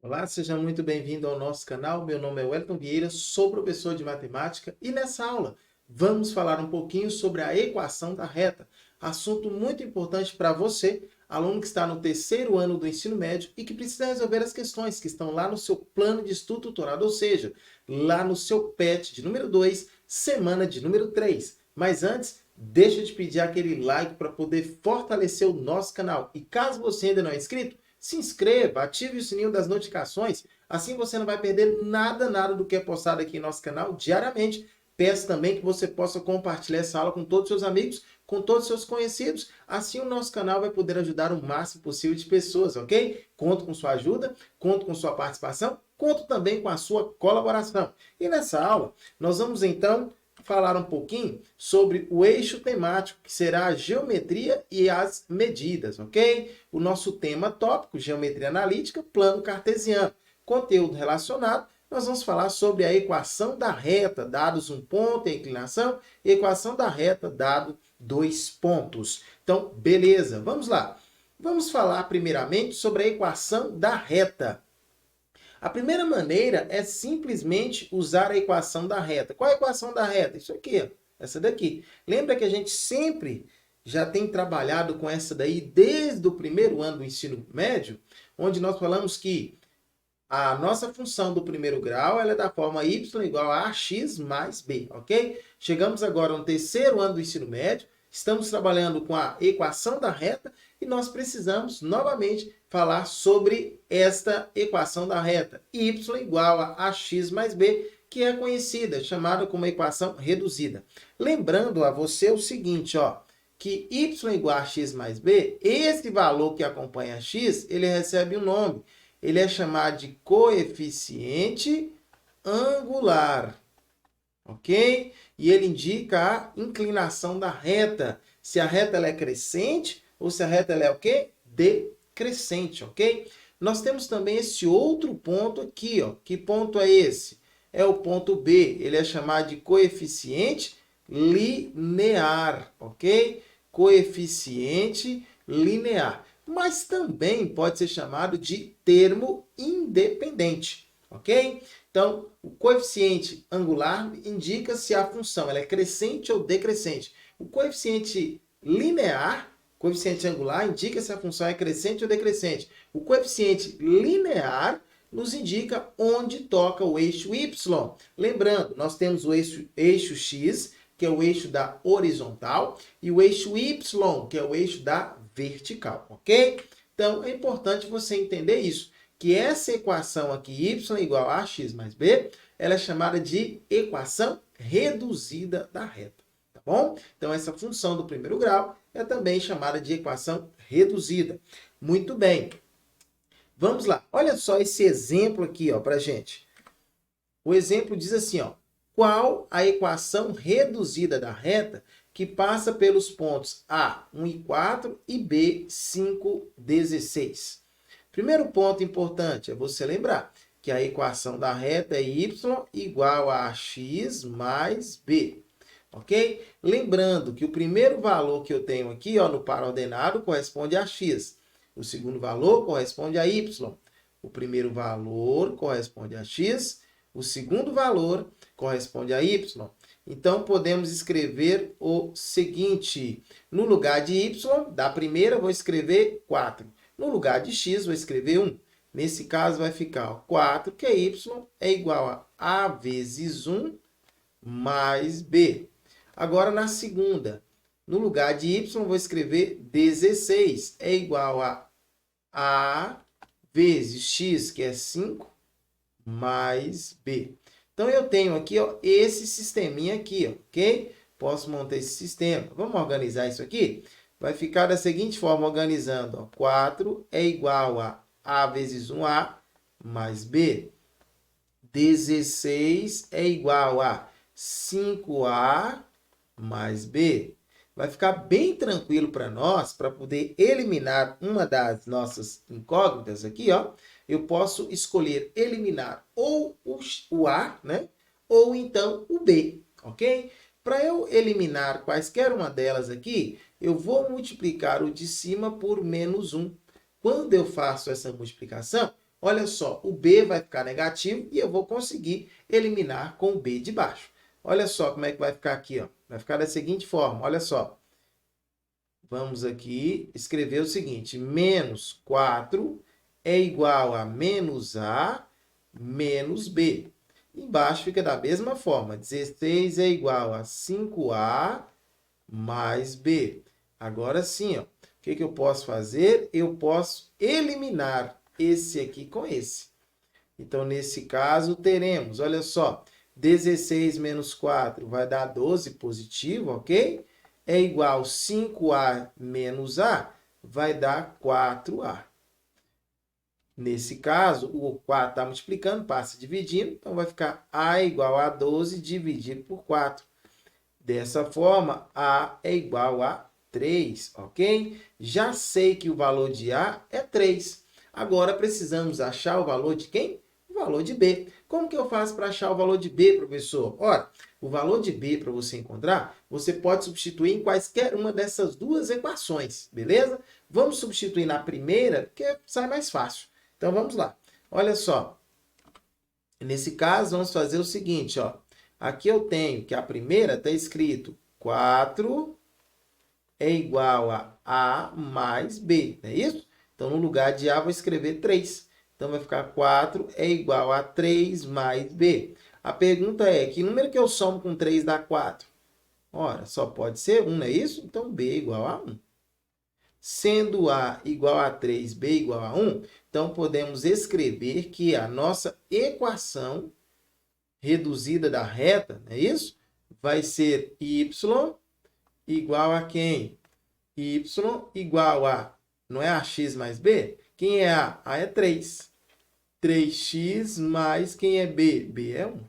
Olá, seja muito bem-vindo ao nosso canal. Meu nome é Wellington Vieira, sou professor de matemática e nessa aula vamos falar um pouquinho sobre a equação da reta. Assunto muito importante para você, aluno que está no terceiro ano do ensino médio e que precisa resolver as questões que estão lá no seu plano de estudo tutorado, ou seja, lá no seu PET de número 2, semana de número 3. Mas antes, deixa eu te pedir aquele like para poder fortalecer o nosso canal. E caso você ainda não é inscrito, se inscreva, ative o sininho das notificações, assim você não vai perder nada do que é postado aqui em nosso canal diariamente. Peço também que você possa compartilhar essa aula com todos os seus amigos, com todos os seus conhecidos, assim o nosso canal vai poder ajudar o máximo possível de pessoas, ok? Conto com sua ajuda, conto com sua participação, conto também com a sua colaboração. E nessa aula, nós vamos então falar um pouquinho sobre o eixo temático, que será a geometria e as medidas, ok? O nosso tema tópico, geometria analítica, plano cartesiano. Conteúdo relacionado, nós vamos falar sobre a equação da reta, dados um ponto e a inclinação, e a equação da reta, dado 2 pontos. Então, beleza, vamos lá. Vamos falar primeiramente sobre a equação da reta. A primeira maneira é simplesmente usar a equação da reta. Qual é a equação da reta? Isso aqui, ó, essa daqui. Lembra que a gente sempre já tem trabalhado com essa daí desde o primeiro ano do ensino médio, onde nós falamos que a nossa função do primeiro grau ela é da forma y igual a ax mais b, ok? Chegamos agora no terceiro ano do ensino médio, estamos trabalhando com a equação da reta e nós precisamos novamente falar sobre esta equação da reta, y igual a ax mais b, que é conhecida, chamada como equação reduzida. Lembrando a você o seguinte, ó, que y igual a x mais b, esse valor que acompanha x, ele recebe um nome. Ele é chamado de coeficiente angular, ok? E ele indica a inclinação da reta. Se a reta ela é crescente ou se a reta ela é o quê? Decrescente, ok? Nós temos também esse outro ponto aqui, ó. Que ponto é esse? É o ponto B. Ele é chamado de coeficiente linear, ok? Coeficiente linear. Mas também pode ser chamado de termo independente, ok? Então, o coeficiente angular indica se a função ela é crescente ou decrescente. O coeficiente linear, coeficiente angular, indica se a função é crescente ou decrescente. O coeficiente linear nos indica onde toca o eixo y. Lembrando, nós temos o eixo x, que é o eixo da horizontal, e o eixo y, que é o eixo da vertical, ok? Então, é importante você entender isso, que essa equação aqui, y igual a x mais b, ela é chamada de equação reduzida da reta, tá bom? Então, essa função do primeiro grau é também chamada de equação reduzida. Muito bem. Vamos lá. Olha só esse exemplo aqui, ó, pra gente. O exemplo diz assim, ó, qual a equação reduzida da reta que passa pelos pontos A, 1 e 4 e B, 5, 16. Primeiro ponto importante é você lembrar que a equação da reta é y igual a x mais b, ok? Lembrando que o primeiro valor que eu tenho aqui, ó, no par ordenado corresponde a x. O segundo valor corresponde a y. O primeiro valor corresponde a x. O segundo valor corresponde a y. Então, podemos escrever o seguinte. No lugar de y, da primeira, vou escrever 4. No lugar de x, vou escrever 1. Nesse caso, vai ficar ó, 4, que é y, é igual a vezes 1 mais b. Agora, na segunda, no lugar de y, vou escrever 16. É igual a vezes x, que é 5, mais b. Então, eu tenho aqui ó, esse sisteminha aqui, ok? Posso montar esse sistema. Vamos organizar isso aqui? Vai ficar da seguinte forma, organizando. Ó, 4 é igual a vezes 1a mais b. 16 é igual a 5a mais b. Vai ficar bem tranquilo para nós, para poder eliminar uma das nossas incógnitas aqui, ó. Eu posso escolher eliminar ou o A, né? Ou então o B, ok? Para eu eliminar quaisquer uma delas aqui, eu vou multiplicar o de cima por menos 1. Quando eu faço essa multiplicação, olha só, o b vai ficar negativo e eu vou conseguir eliminar com o b de baixo. Olha só como é que vai ficar aqui, ó. Vai ficar da seguinte forma, olha só. Vamos aqui escrever o seguinte, menos 4 é igual a menos a menos b. Embaixo fica da mesma forma, 16 é igual a 5a mais b. Agora sim, ó, o que eu posso fazer? Eu posso eliminar esse aqui com esse. Então, nesse caso, teremos, olha só, 16 menos 4 vai dar 12 positivo, ok? É igual a 5a menos a, vai dar 4a. Nesse caso, o 4 está multiplicando, passa dividindo, então vai ficar a igual a 12 dividido por 4. Dessa forma, a é igual a 3, ok? Já sei que o valor de a é 3. Agora, precisamos achar o valor de quem? O valor de b. Como que eu faço para achar o valor de b, professor? Ora, o valor de b, para você encontrar, você pode substituir em quaisquer uma dessas duas equações, beleza? Vamos substituir na primeira, porque sai mais fácil. Então, vamos lá. Olha só. Nesse caso, vamos fazer o seguinte, ó. Aqui eu tenho que a primeira está escrito 4 é igual a mais b, não é isso? Então, no lugar de a, vou escrever 3. Então, vai ficar 4 é igual a 3 mais b. A pergunta é, que número que eu somo com 3 dá 4? Ora, só pode ser 1, não é isso? Então, b é igual a 1. Sendo a igual a 3, b igual a 1, então podemos escrever que a nossa equação reduzida da reta, não é isso? Vai ser y igual a quem? Y igual a, não é ax mais b? Quem é a? A é 3. 3x mais quem é b? B é 1.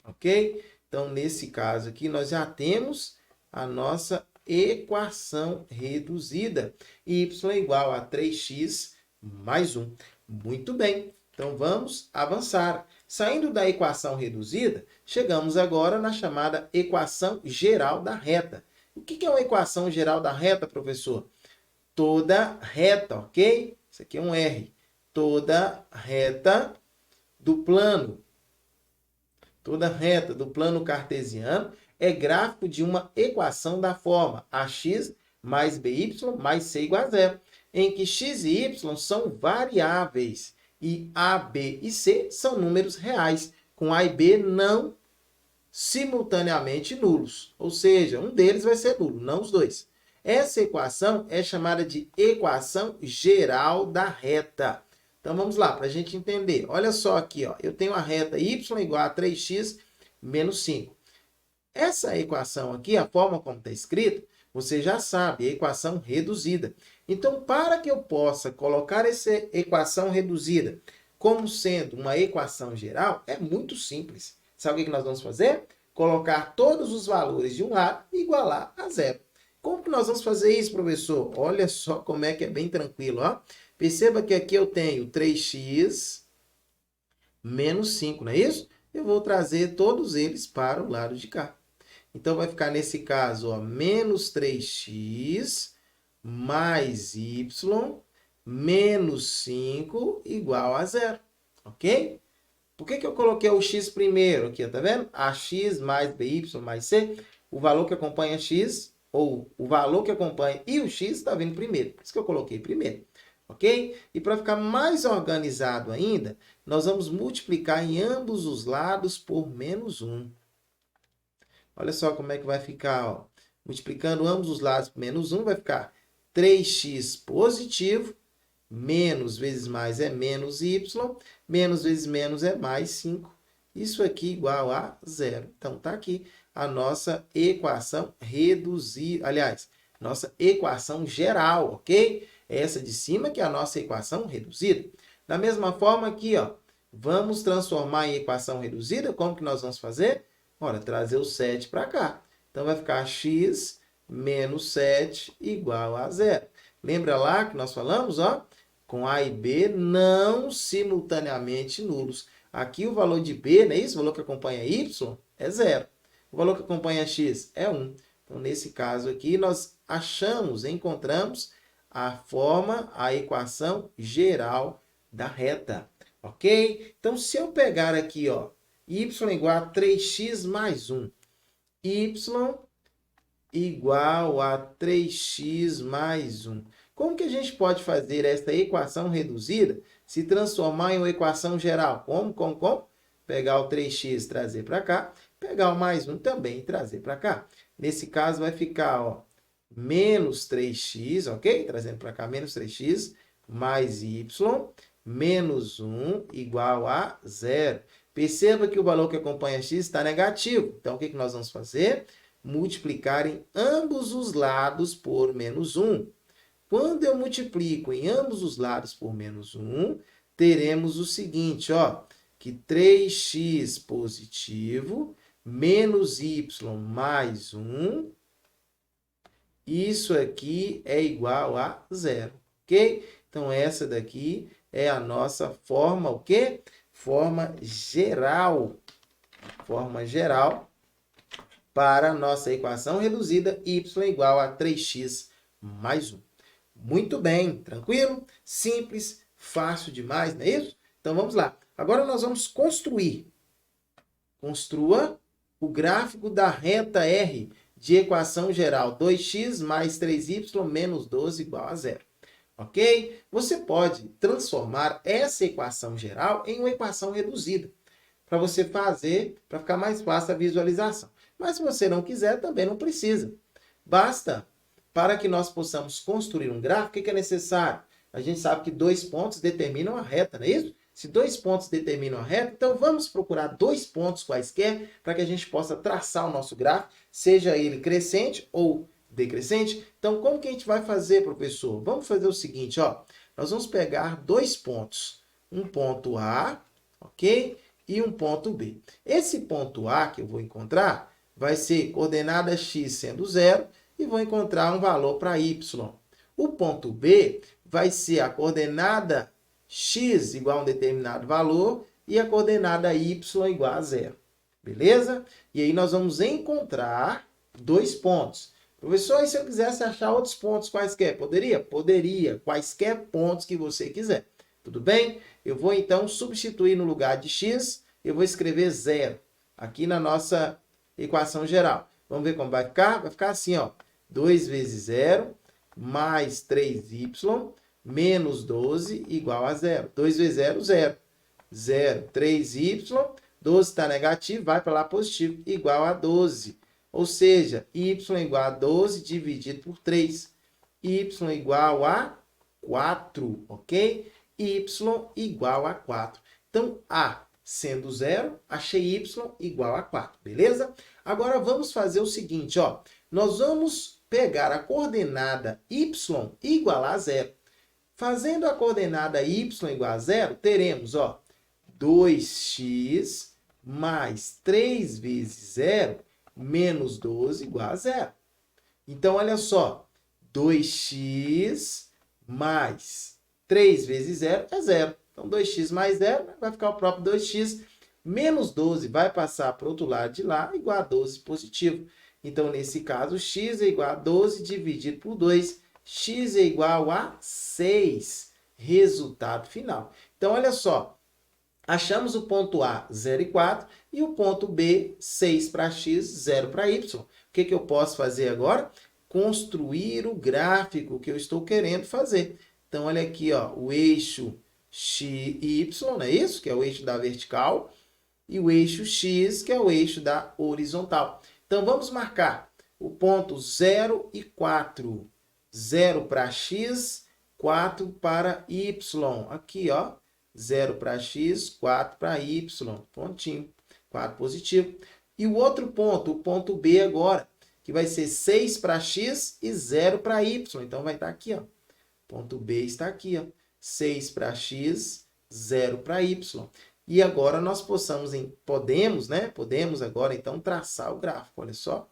Ok? Então, nesse caso aqui, nós já temos a nossa equação reduzida. Y igual a 3x mais 1. Muito bem. Então, vamos avançar. Saindo da equação reduzida, chegamos agora na chamada equação geral da reta. O que é uma equação geral da reta, professor? Toda reta, ok? Isso aqui é um R. Toda reta do plano. Toda reta do plano cartesiano é gráfico de uma equação da forma ax mais by mais c igual a zero, em que x e y são variáveis e a, b e c são números reais, com a e b não simultaneamente nulos. Ou seja, um deles vai ser nulo, não os dois. Essa equação é chamada de equação geral da reta. Então, vamos lá, para a gente entender. Olha só aqui, ó, eu tenho a reta y igual a 3x menos 5. Essa equação aqui, a forma como está escrito, você já sabe, é equação reduzida. Então, para que eu possa colocar essa equação reduzida como sendo uma equação geral, é muito simples. Sabe o que nós vamos fazer? Colocar todos os valores de um lado e igualar a zero. Como que nós vamos fazer isso, professor? Olha só como é que é bem tranquilo, ó. Perceba que aqui eu tenho 3x menos 5, não é isso? Eu vou trazer todos eles para o lado de cá. Então, vai ficar nesse caso, ó, menos 3x mais y menos 5 igual a zero, ok? Por que eu coloquei o x primeiro aqui, tá vendo? Ax mais by mais c, o valor que acompanha x, ou o valor que acompanha e o x está vindo primeiro. Por isso que eu coloquei primeiro, ok? E para ficar mais organizado ainda, nós vamos multiplicar em ambos os lados por menos 1. Olha só como é que vai ficar, ó. Multiplicando ambos os lados por menos 1, vai ficar 3x positivo, menos vezes mais é menos y, menos vezes menos é mais 5. Isso aqui igual a zero. Então, está aqui a nossa equação reduzida, aliás, nossa equação geral, ok? Essa de cima que é a nossa equação reduzida. Da mesma forma aqui, ó, vamos transformar em equação reduzida. Como que nós vamos fazer? Ora, trazer o 7 para cá. Então, vai ficar x menos 7 igual a zero. Lembra lá que nós falamos, ó? Com a e b não simultaneamente nulos. Aqui o valor de b, não é isso? O valor que acompanha y é zero. O valor que acompanha x é 1. Então, nesse caso aqui, nós encontramos a forma, a equação geral da reta. ok? Então, se eu pegar aqui, ó, y igual a 3x mais 1, y igual a 3x mais 1. Como que a gente pode fazer esta equação reduzida se transformar em uma equação geral? Como? Pegar o 3x e trazer para cá, pegar o mais 1 também e trazer para cá. Nesse caso, vai ficar, ó, menos 3x, ok? Trazendo para cá, menos 3x, mais y, menos 1 igual a 0. Perceba que o valor que acompanha x está negativo. Então, o que nós vamos fazer? Multiplicar em ambos os lados por menos 1. Quando eu multiplico em ambos os lados por menos 1, teremos o seguinte, ó, que 3x positivo menos y mais 1, isso aqui é igual a 0, ok? Então, essa daqui é a nossa forma, o quê? Forma geral. Forma geral para a nossa equação reduzida y igual a 3x mais 1. Muito bem, tranquilo? Simples, fácil demais, não é isso? Então, vamos lá. Agora, nós vamos construir. Construa o gráfico da reta R de equação geral 2x mais 3y menos 12 igual a 0. Ok? Você pode transformar essa equação geral em uma equação reduzida, para você fazer, para ficar mais fácil a visualização. Mas se você não quiser, também não precisa. Basta, para que nós possamos construir um gráfico, o que é necessário? A gente sabe que 2 pontos determinam a reta, não é isso? Se 2 pontos determinam a reta, então vamos procurar 2 pontos quaisquer para que a gente possa traçar o nosso gráfico, seja ele crescente ou decrescente. Então, como que a gente vai fazer, professor? Vamos fazer o seguinte, ó. Nós vamos pegar 2 pontos. Um ponto A, ok? E um ponto B. Esse ponto A que eu vou encontrar vai ser coordenada x sendo 0 e vou encontrar um valor para y. O ponto B vai ser a coordenada x igual a um determinado valor e a coordenada y igual a 0. Beleza? E aí nós vamos encontrar 2 pontos. Professor, e se eu quisesse achar outros pontos quaisquer? Poderia? Poderia. Quaisquer pontos que você quiser. Tudo bem? Eu vou então substituir no lugar de x, eu vou escrever 0 aqui na nossa equação geral. Vamos ver como vai ficar? Vai ficar assim, ó. 2 vezes 0 mais 3y menos 12 igual a 0. 2 vezes 0, 0. 0, 3y, 12 está negativo, vai para lá positivo, igual a 12. Ou seja, y igual a 12 dividido por 3. Y igual a 4, ok? Y igual a 4. Então, A sendo 0, achei y igual a 4, beleza? Agora, vamos fazer o seguinte, ó. Nós vamos pegar a coordenada y igual a 0. Fazendo a coordenada y igual a 0, teremos, ó, 2x mais 3 vezes 0 menos 12 igual a 0. Então, olha só, 2x mais 3 vezes 0 é 0. Então, 2x mais 0 vai ficar o próprio 2x. Menos 12 vai passar para o outro lado de lá, igual a 12 positivo. Então, nesse caso, x é igual a 12 dividido por 2. X é igual a 6. Resultado final. Então, olha só. Achamos o ponto A, 0 e 4, e o ponto B, 6 para x, 0 para y. O que eu posso fazer agora? Construir o gráfico que eu estou querendo fazer. Então, olha aqui, ó, o eixo y, não é isso? Que é o eixo da vertical. E o eixo x, que é o eixo da horizontal. Então, vamos marcar o ponto 0 e 4. 0 para x, 4 para y. Aqui, ó. 0 para x, 4 para y, pontinho, 4 positivo. E o outro ponto, o ponto B agora, que vai ser 6 para x e 0 para y. Então, vai estar aqui, ó. Ponto B está aqui, ó. 6 para x, 0 para y. E agora nós podemos, né? Podemos agora, então, traçar o gráfico. Olha só.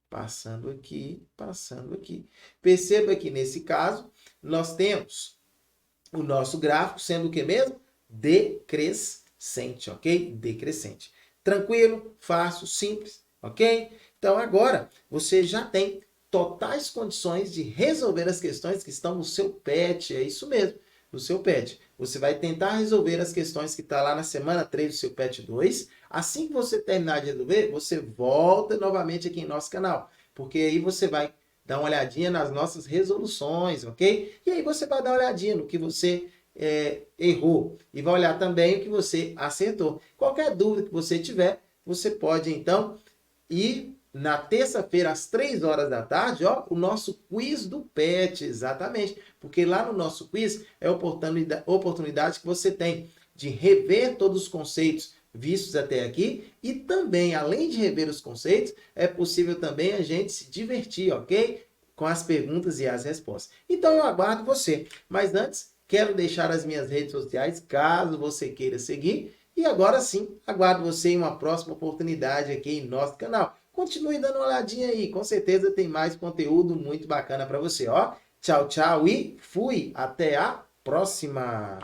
Passando aqui, passando aqui. Perceba que, nesse caso, nós temos o nosso gráfico sendo o que mesmo? Decrescente, ok? Decrescente. Tranquilo, fácil, simples, ok? Então, agora, você já tem totais condições de resolver as questões que estão no seu PET, é isso mesmo, no seu PET. Você vai tentar resolver as questões que estão lá na semana 3 do seu PET 2. Assim que você terminar de resolver, você volta novamente aqui em nosso canal, porque aí você vai dar uma olhadinha nas nossas resoluções, ok? E aí você vai dar uma olhadinha no que você errou e vai olhar também o que você acertou. Qualquer dúvida que você tiver, você pode então ir na terça-feira às 3 horas da tarde, ó, o nosso quiz do PET, exatamente, porque lá no nosso quiz é a oportunidade que você tem de rever todos os conceitos vistos até aqui e também, além de rever os conceitos, é possível também a gente se divertir, ok? Com as perguntas e as respostas. Então eu aguardo você. Mas antes, quero deixar as minhas redes sociais, caso você queira seguir. E agora sim, aguardo você em uma próxima oportunidade aqui em nosso canal. Continue dando uma olhadinha aí, com certeza tem mais conteúdo muito bacana para você, ó. Tchau, tchau e fui! Até a próxima!